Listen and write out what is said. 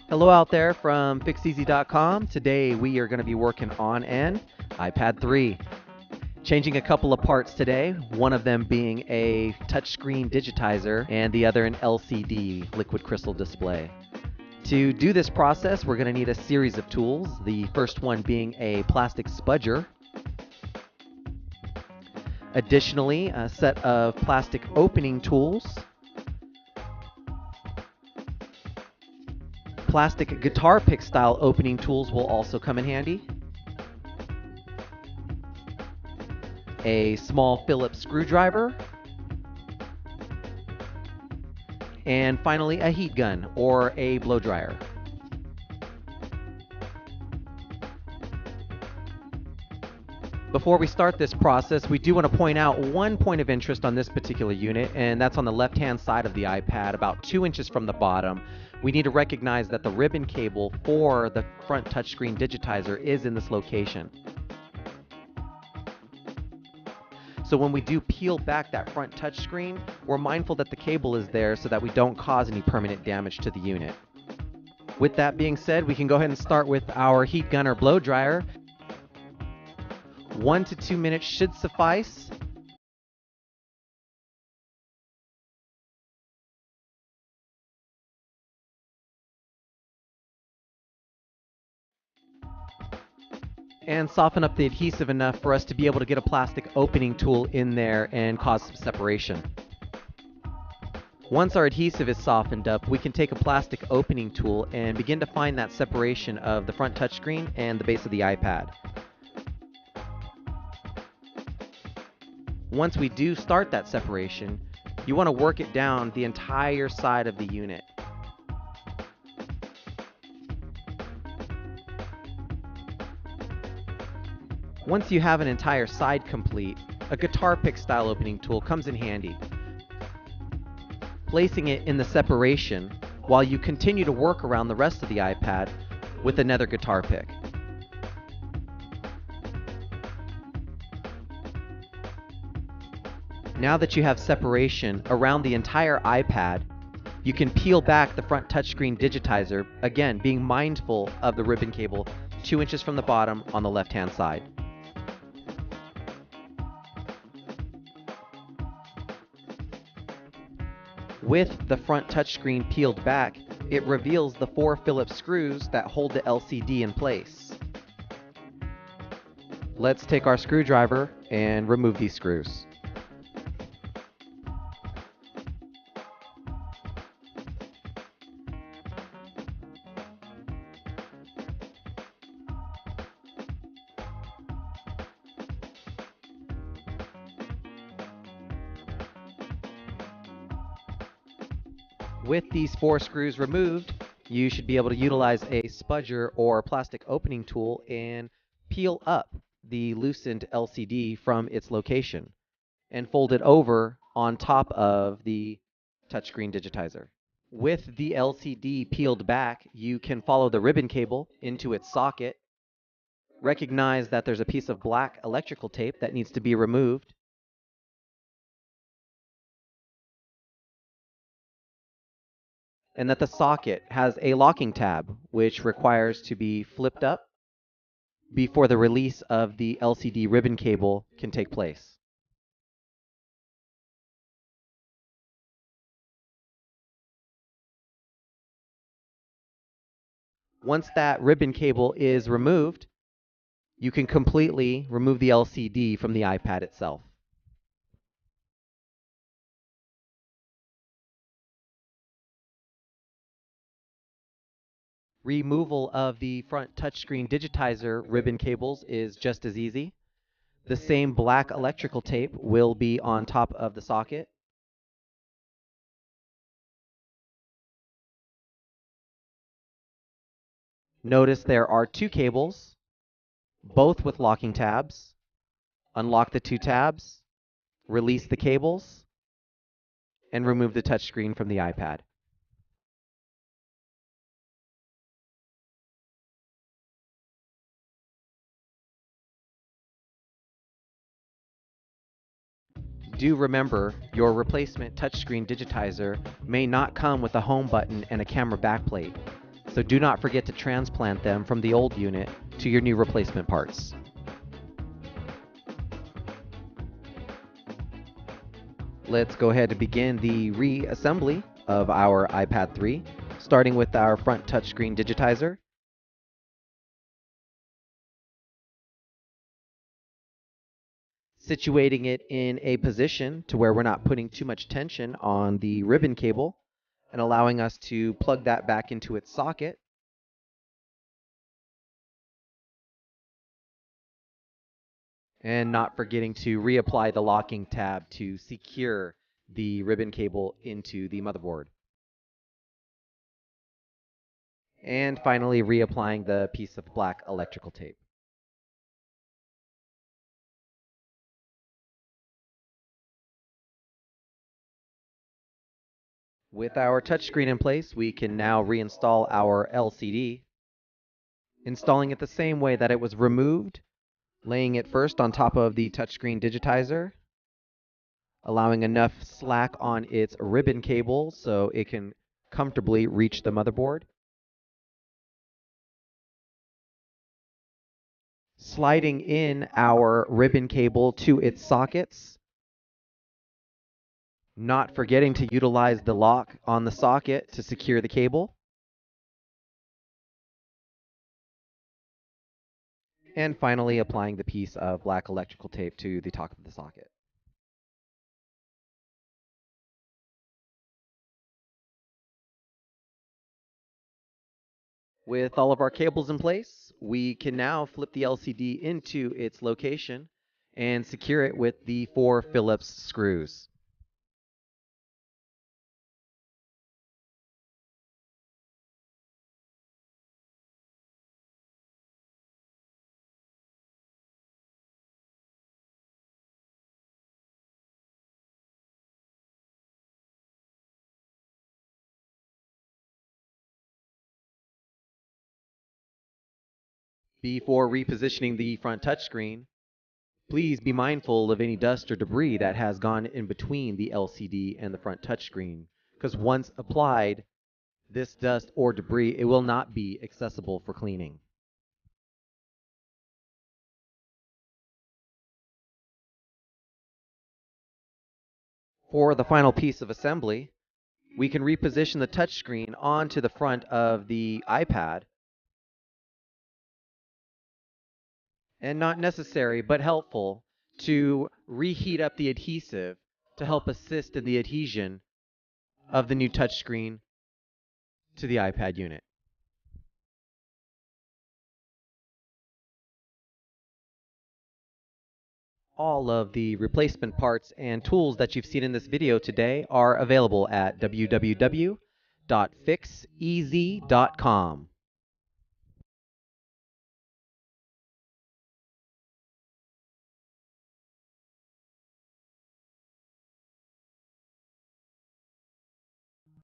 Hello out there from fixeasy.com. Today we are going to be working on an iPad 3. Changing a couple of parts today, one of them being a touchscreen digitizer and the other an LCD liquid crystal display. To do this process, we're going to need a series of tools, the first one being a plastic spudger. Additionally, a set of plastic opening tools. Plastic guitar pick style opening tools will also come in handy. A small Phillips screwdriver. And finally, a heat gun or a blow dryer. Before we start this process, we do want to point out one point of interest on this particular unit, and that's on the left-hand side of the iPad, about 2 inches from the bottom. We need to recognize that the ribbon cable for the front touchscreen digitizer is in this location. So when we do peel back that front touchscreen, we're mindful that the cable is there so that we don't cause any permanent damage to the unit. With that being said, we can go ahead and start with our heat gun or blow dryer. 1 to 2 minutes should suffice. And soften up the adhesive enough for us to be able to get a plastic opening tool in there and cause some separation. Once our adhesive is softened up, we can take a plastic opening tool and begin to find that separation of the front touchscreen and the base of the iPad. Once we do start that separation, you want to work it down the entire side of the unit. Once you have an entire side complete, a guitar pick style opening tool comes in handy. Placing it in the separation while you continue to work around the rest of the iPad with another guitar pick. Now that you have separation around the entire iPad, you can peel back the front touchscreen digitizer, again being mindful of the ribbon cable 2 inches from the bottom on the left-hand side. With the front touchscreen peeled back, it reveals the 4 Phillips screws that hold the LCD in place. Let's take our screwdriver and remove these screws. With these 4 screws removed, you should be able to utilize a spudger or plastic opening tool and peel up the loosened LCD from its location and fold it over on top of the touchscreen digitizer. With the LCD peeled back, you can follow the ribbon cable into its socket. Recognize that there's a piece of black electrical tape that needs to be removed. And that the socket has a locking tab, which requires to be flipped up before the release of the LCD ribbon cable can take place. Once that ribbon cable is removed, you can completely remove the LCD from the iPad itself. Removal of the front touchscreen digitizer ribbon cables is just as easy. The same black electrical tape will be on top of the socket. Notice there are 2 cables, both with locking tabs. Unlock the 2 tabs, release the cables, and remove the touchscreen from the iPad. Do remember, your replacement touchscreen digitizer may not come with a home button and a camera backplate. So do not forget to transplant them from the old unit to your new replacement parts. Let's go ahead and begin the reassembly of our iPad 3, starting with our front touchscreen digitizer. Situating it in a position to where we're not putting too much tension on the ribbon cable and allowing us to plug that back into its socket. And not forgetting to reapply the locking tab to secure the ribbon cable into the motherboard. And finally, reapplying the piece of black electrical tape. With our touchscreen in place, we can now reinstall our LCD, installing it the same way that it was removed, laying it first on top of the touchscreen digitizer, allowing enough slack on its ribbon cable so it can comfortably reach the motherboard. Sliding in our ribbon cable to its sockets, not forgetting to utilize the lock on the socket to secure the cable. And finally, applying the piece of black electrical tape to the top of the socket. With all of our cables in place, we can now flip the LCD into its location and secure it with the 4 Phillips screws. Before repositioning the front touchscreen, please be mindful of any dust or debris that has gone in between the LCD and the front touchscreen, because once applied, this dust or debris, it will not be accessible for cleaning. For the final piece of assembly, we can reposition the touchscreen onto the front of the iPad. And not necessary, but helpful, to reheat up the adhesive to help assist in the adhesion of the new touchscreen to the iPad unit. All of the replacement parts and tools that you've seen in this video today are available at www.fixez.com.